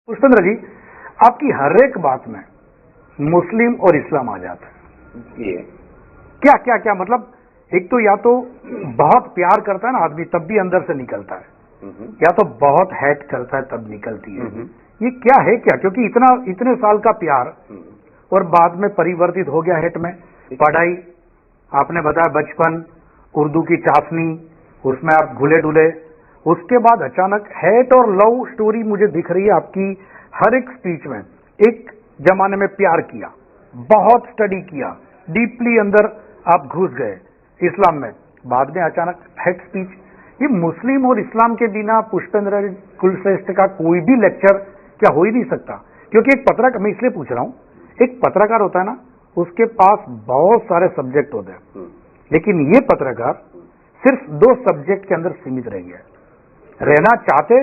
पुष्पेंद्र जी, आपकी हर एक बात में मुस्लिम और इस्लाम आ जाता है। ये क्या क्या क्या मतलब, एक तो या तो बहुत प्यार करता है ना आदमी तब भी अंदर से निकलता है, या तो बहुत हेट करता है तब निकलती है। ये क्या है क्या? क्योंकि इतने साल का प्यार और बाद में परिवर्तित हो गया हेट में। पढ़ाई आपने बताया, बचपन उर्दू की चाशनी, उसमें आप घुले डुले, उसके बाद अचानक हेट और लव स्टोरी मुझे दिख रही है आपकी हर एक स्पीच में। एक जमाने में प्यार किया, बहुत स्टडी किया, डीपली अंदर आप घुस गए इस्लाम में, बाद में अचानक हेट स्पीच। ये मुस्लिम और इस्लाम के बिना पुष्पेंद्र कुलश्रेष्ठ का कोई भी लेक्चर क्या हो ही नहीं सकता। क्योंकि एक पत्रकार, मैं इसलिए पूछ रहा हूं, एक पत्रकार होता है ना, उसके पास बहुत सारे सब्जेक्ट होते हैं, लेकिन ये पत्रकार सिर्फ 2 सब्जेक्ट के अंदर सीमित रह गया। रहना चाहते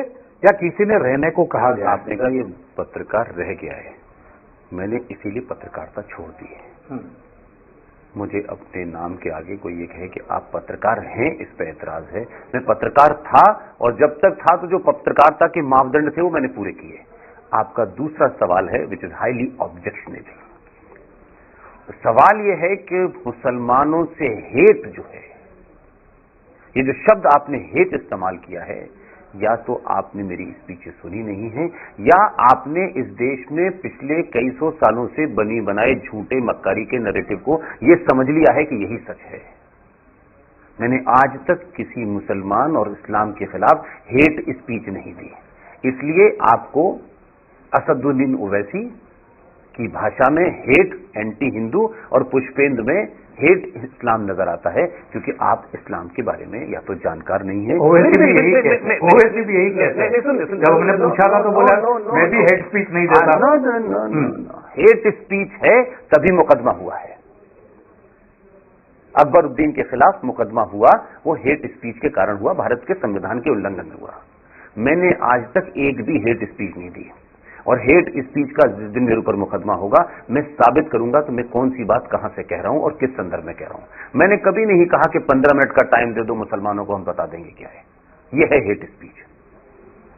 या किसी ने रहने को कहा गया। आपने कहा ये पत्रकार रह गया है, मैंने इसीलिए पत्रकारिता छोड़ दी है। मुझे अपने नाम के आगे कोई ये कहे कि आप पत्रकार हैं, इस पे ऐतराज है। मैं पत्रकार था, और जब तक था तो जो पत्रकारिता के मापदंड थे वो मैंने पूरे किए। आपका दूसरा सवाल है विच इज हाईली ऑब्जेक्शनेबल। सवाल ये है कि मुसलमानों से हेट जो है, ये जो शब्द आपने हेट इस्तेमाल किया है, या तो आपने मेरी स्पीच सुनी नहीं है, या आपने इस देश में पिछले कई सौ सालों से बनी बनाए झूठे मक्कारी के नैरेटिव को यह समझ लिया है कि यही सच है। मैंने आज तक किसी मुसलमान और इस्लाम के खिलाफ हेट स्पीच नहीं दी, इसलिए आपको असदुद्दीन ओवैसी की भाषा में हेट एंटी हिंदू और पुष्पेंद्र में हेट इस्लाम नजर आता है, क्योंकि आप इस्लाम के बारे में या तो जानकार नहीं है। ओवैसी भी यही कहते हैं। जब हमने पूछा था तो बोला मैं भी हेट स्पीच नहीं देता। हेट स्पीच है तभी मुकदमा हुआ है। अकबरुद्दीन के खिलाफ मुकदमा हुआ, वो हेट स्पीच के कारण हुआ, भारत के संविधान के उल्लंघन में हुआ। मैंने आज तक एक भी हेट स्पीच नहीं दी, और हेट स्पीच का जिस दिन मेरे ऊपर मुकदमा होगा, मैं साबित करूंगा तो मैं कौन सी बात कहां से कह रहा हूं और किस संदर्भ में कह रहा हूं। मैंने कभी नहीं कहा कि 15 मिनट का टाइम दे दो मुसलमानों को, हम बता देंगे क्या है। यह है हेट स्पीच।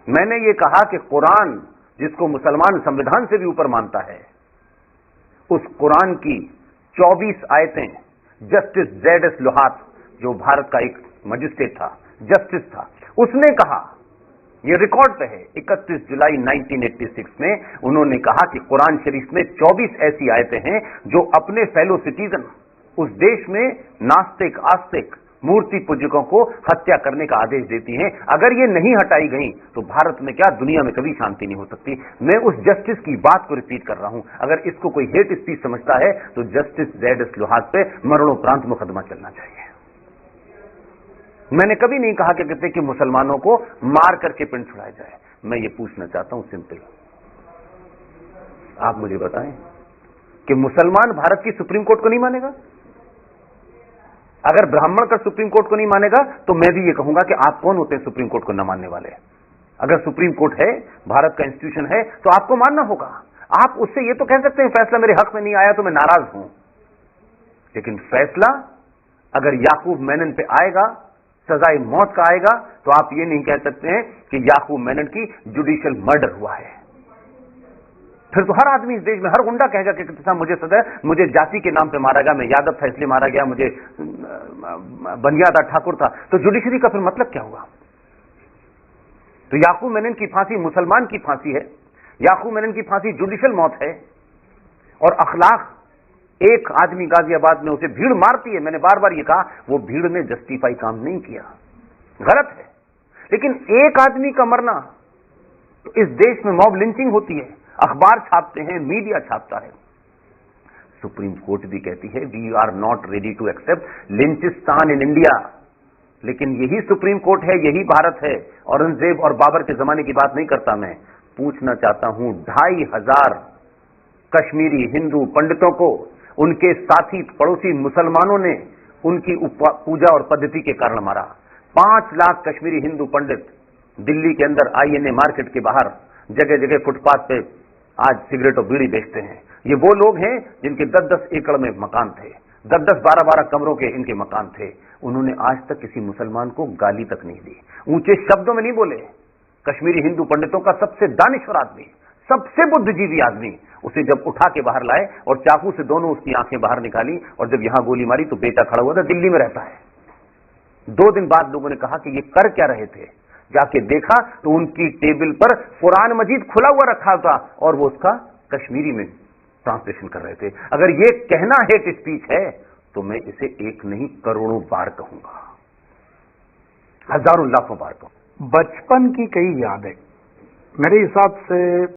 मैंने ये कहा कि कुरान, जिसको मुसलमान संविधान से भी ऊपर मानता है, उस कुरान की 24 आयतें जस्टिस Z.S. लोहात, जो भारत का एक मजिस्ट्रेट था, जस्टिस था, उसने कहा, ये रिकॉर्ड पे है, 31 जुलाई 1986 में उन्होंने कहा कि कुरान शरीफ में 24 ऐसी आयतें हैं जो अपने फेलो सिटीजन उस देश में नास्तिक, आस्तिक, मूर्ति पूजकों को हत्या करने का आदेश देती हैं। अगर ये नहीं हटाई गई तो भारत में क्या, दुनिया में कभी शांति नहीं हो सकती। मैं उस जस्टिस की बात को रिपीट कर रहा हूं। अगर इसको कोई हेट स्पीच समझता है तो जस्टिस Z.S. लोहात पे मरणोपरांत मुकदमा चलना चाहिए। मैंने कभी नहीं कहा कि मुसलमानों को मार करके पिंड छुड़ाया जाए। मैं ये पूछना चाहता हूं सिंपल, आप मुझे बताएं कि मुसलमान भारत की सुप्रीम कोर्ट को नहीं मानेगा? अगर ब्राह्मण का सुप्रीम कोर्ट को नहीं मानेगा तो मैं भी ये कहूंगा कि आप कौन होते हैं सुप्रीम कोर्ट को न मानने वाले? अगर सुप्रीम कोर्ट है, भारत का इंस्टीट्यूशन है, तो आपको मानना होगा। आप उससे ये तो कह सकते हैं फैसला मेरे हक में नहीं आया तो मैं नाराज हूं, लेकिन फैसला अगर याकूब मेनन पे आएगा, सजाए मौत का आएगा, तो आप ये नहीं कह सकते हैं कि याकूब मेनन की जुडिशियल मर्डर हुआ है। फिर तो हर आदमी इस देश में, हर गुंडा कहेगा कि साहब मुझे सजा, मुझे जाति के नाम पे मारा गया, मैं यादव था इसलिए मारा गया, मुझे बनिया था, ठाकुर था। तो जुडिशरी का फिर मतलब क्या हुआ? तो याकूब मेनन की फांसी मुसलमान की फांसी है, याकूब मेनन की फांसी जुडिशियल मौत है, और अखलाक, एक आदमी गाजियाबाद में उसे भीड़ मारती है, मैंने बार बार ये कहा, वो भीड़ ने जस्टिफाई काम नहीं किया, गलत है। लेकिन एक आदमी का मरना, तो इस देश में मॉब लिंचिंग होती है, अखबार छापते हैं, मीडिया छापता है। सुप्रीम कोर्ट भी कहती है we are not ready to accept lynchistan in India, लेकिन यही सुप्रीम कोर्ट है, यही भारत है। औरंगजेब और बाबर के जमाने की बात नहीं करता मैं, पूछना चाहता हूं 2500 कश्मीरी हिंदू पंडितों को उनके साथी पड़ोसी मुसलमानों ने उनकी पूजा और पद्धति के कारण मारा। 5 लाख कश्मीरी हिंदू पंडित दिल्ली के अंदर INA मार्केट के बाहर जगह जगह फुटपाथ पे आज सिगरेट और बीड़ी बेचते हैं। ये वो लोग हैं जिनके 10-10 एकड़ में मकान थे, 10-10, 12-12 कमरों के इनके मकान थे। उन्होंने आज तक किसी मुसलमान को गाली तक नहीं दी, ऊंचे शब्दों में नहीं बोले। कश्मीरी हिंदू पंडितों का सबसे दानिश्वर आदमी, सबसे बुद्धिजीवी आदमी, उसे जब उठा के बाहर लाए और चाकू से दोनों उसकी आंखें बाहर निकाली और जब यहां गोली मारी तो बेटा खड़ा हुआ था, दिल्ली में रहता है। 2 दिन बाद लोगों ने कहा कि ये कर क्या रहे थे, जाके देखा तो उनकी टेबल पर कुरान मजीद खुला हुआ रखा था और वो उसका कश्मीरी में ट्रांसलेशन कर रहे थे। अगर ये कहना हेट स्पीच है तो मैं इसे एक नहीं करोड़ों बार कहूंगा, हजारों लाखों बार कहूंगा। बचपन की कई यादें मेरे हिसाब से